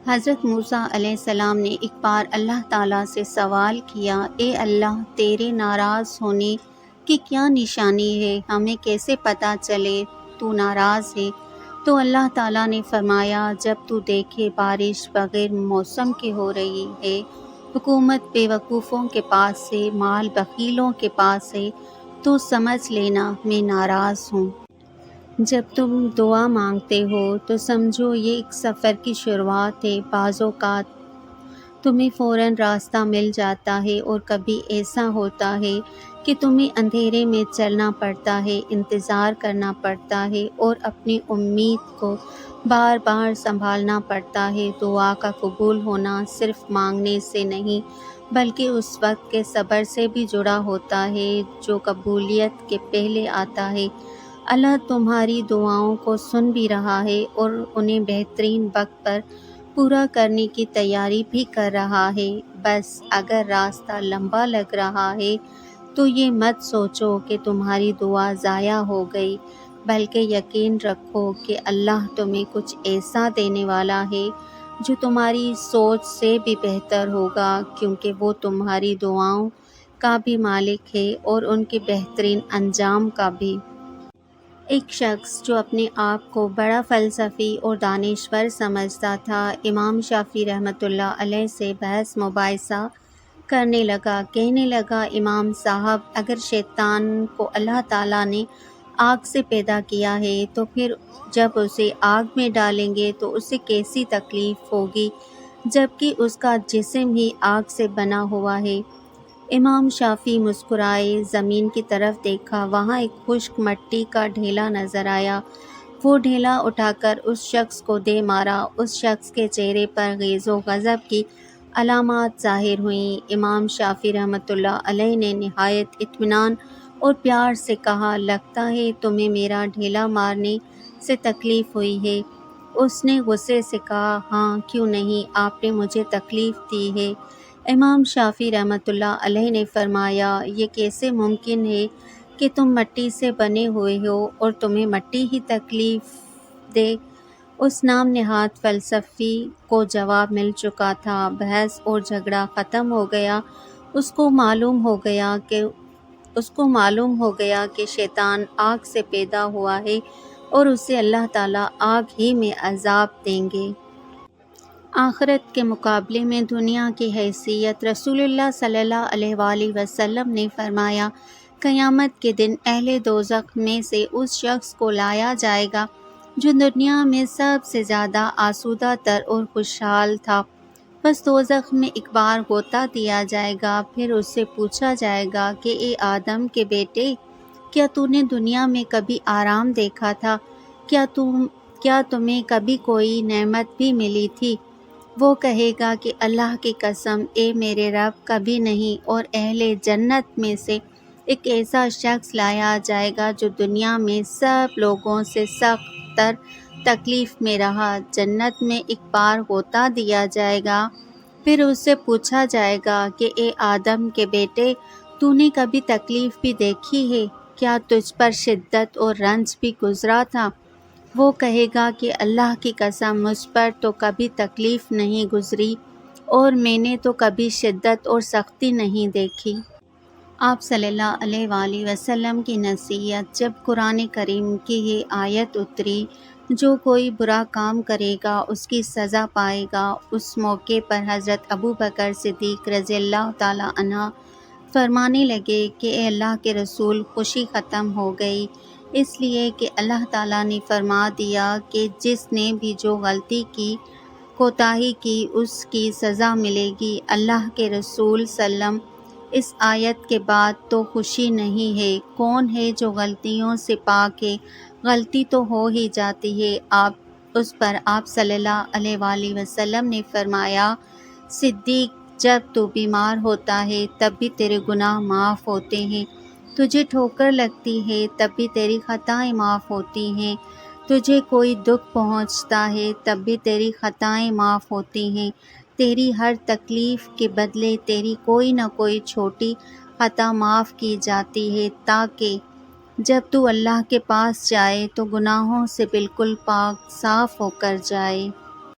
حضرت موسیٰ علیہ السلام نے ایک بار اللہ تعالیٰ سے سوال کیا، اے اللہ، تیرے ناراض ہونے کی کیا نشانی ہے؟ ہمیں کیسے پتہ چلے تو ناراض ہے؟ تو اللہ تعالیٰ نے فرمایا، جب تو دیکھے بارش بغیر موسم کے ہو رہی ہے، حکومت بے وقوفوں کے پاس ہے، مال بخیلوں کے پاس ہے، تو سمجھ لینا میں ناراض ہوں۔ جب تم دعا مانگتے ہو تو سمجھو یہ ایک سفر کی شروعات ہے۔ بعض اوقات تمہیں فوراً راستہ مل جاتا ہے اور کبھی ایسا ہوتا ہے کہ تمہیں اندھیرے میں چلنا پڑتا ہے، انتظار کرنا پڑتا ہے اور اپنی امید کو بار بار سنبھالنا پڑتا ہے۔ دعا کا قبول ہونا صرف مانگنے سے نہیں بلکہ اس وقت کے صبر سے بھی جڑا ہوتا ہے جو قبولیت کے پہلے آتا ہے۔ اللہ تمہاری دعاؤں کو سن بھی رہا ہے اور انہیں بہترین وقت پر پورا کرنے کی تیاری بھی کر رہا ہے۔ بس اگر راستہ لمبا لگ رہا ہے تو یہ مت سوچو کہ تمہاری دعا ضائع ہو گئی، بلکہ یقین رکھو کہ اللہ تمہیں کچھ ایسا دینے والا ہے جو تمہاری سوچ سے بھی بہتر ہوگا، کیونکہ وہ تمہاری دعاؤں کا بھی مالک ہے اور ان کے بہترین انجام کا بھی۔ ایک شخص جو اپنے آپ کو بڑا فلسفی اور دانشور سمجھتا تھا، امام شافعی رحمۃ اللہ علیہ سے بحث مباحثہ کرنے لگا۔ کہنے لگا، امام صاحب، اگر شیطان کو اللہ تعالیٰ نے آگ سے پیدا کیا ہے تو پھر جب اسے آگ میں ڈالیں گے تو اسے کیسی تکلیف ہوگی جبکہ اس کا جسم ہی آگ سے بنا ہوا ہے؟ امام شافعی مسکرائے، زمین کی طرف دیکھا، وہاں ایک خشک مٹی کا ڈھیلا نظر آیا۔ وہ ڈھیلا اٹھا کر اس شخص کو دے مارا۔ اس شخص کے چہرے پر غیظ و غضب کی علامات ظاہر ہوئیں۔ امام شافعی رحمۃ اللہ علیہ نے نہایت اطمینان اور پیار سے کہا، لگتا ہے تمہیں میرا ڈھیلا مارنے سے تکلیف ہوئی ہے؟ اس نے غصے سے کہا، ہاں، کیوں نہیں، آپ نے مجھے تکلیف دی ہے۔ امام شافعی رحمۃ اللہ علیہ نے فرمایا، یہ کیسے ممکن ہے کہ تم مٹی سے بنے ہوئے ہو اور تمہیں مٹی ہی تکلیف دے؟ اس نام نہاد فلسفی کو جواب مل چکا تھا۔ بحث اور جھگڑا ختم ہو گیا۔ اس کو معلوم ہو گیا کہ شیطان آگ سے پیدا ہوا ہے اور اسے اللہ تعالیٰ آگ ہی میں عذاب دیں گے۔ آخرت کے مقابلے میں دنیا کی حیثیت۔ رسول اللہ صلی اللہ علیہ وآلہ وسلم نے فرمایا، قیامت کے دن اہل دوزخ میں سے اس شخص کو لایا جائے گا جو دنیا میں سب سے زیادہ آسودہ تر اور خوشحال تھا۔ بس دوزخ میں ایک بار غوطہ دیا جائے گا، پھر اس سے پوچھا جائے گا کہ اے آدم کے بیٹے، کیا تو نے دنیا میں کبھی آرام دیکھا تھا؟ کیا تمہیں کبھی کوئی نعمت بھی ملی تھی؟ وہ کہے گا کہ اللہ کی قسم، اے میرے رب، کبھی نہیں۔ اور اہل جنت میں سے ایک ایسا شخص لایا جائے گا جو دنیا میں سب لوگوں سے سخت تر تکلیف میں رہا۔ جنت میں ایک بار غوطہ دیا جائے گا، پھر اس سے پوچھا جائے گا کہ اے آدم کے بیٹے، تو نے کبھی تکلیف بھی دیکھی ہے؟ کیا تجھ پر شدت اور رنج بھی گزرا تھا؟ وہ کہے گا کہ اللہ کی قسم، مجھ پر تو کبھی تکلیف نہیں گزری اور میں نے تو کبھی شدت اور سختی نہیں دیکھی۔ آپ صلی اللہ علیہ وآلہ وسلم کی نصیحت۔ جب قرآن کریم کی یہ آیت اتری، جو کوئی برا کام کرے گا اس کی سزا پائے گا، اس موقع پر حضرت ابوبکر صدیق رضی اللہ تعالیٰ عنہ فرمانے لگے کہ اے اللہ کے رسول، خوشی ختم ہو گئی، اس لیے کہ اللہ تعالیٰ نے فرما دیا کہ جس نے بھی جو غلطی کی، کوتاہی کی، اس کی سزا ملے گی۔ اللہ کے رسول وسلم، اس آیت کے بعد تو خوشی نہیں ہے، کون ہے جو غلطیوں سے پاک ہے؟ غلطی تو ہو ہی جاتی ہے۔ اس پر آپ صلی اللہ علیہ وآلہ وسلم نے فرمایا، صدیق، جب تو بیمار ہوتا ہے تب بھی تیرے گناہ معاف ہوتے ہیں، تجھے ٹھوکر لگتی ہے تب بھی تیری خطائیں معاف ہوتی ہیں، تجھے کوئی دکھ پہنچتا ہے تب بھی تیری خطائیں معاف ہوتی ہیں، تیری ہر تکلیف کے بدلے تیری کوئی نہ کوئی چھوٹی خطا معاف کی جاتی ہے، تاکہ جب تو اللہ کے پاس جائے تو گناہوں سے بالکل پاک صاف ہو کر جائے۔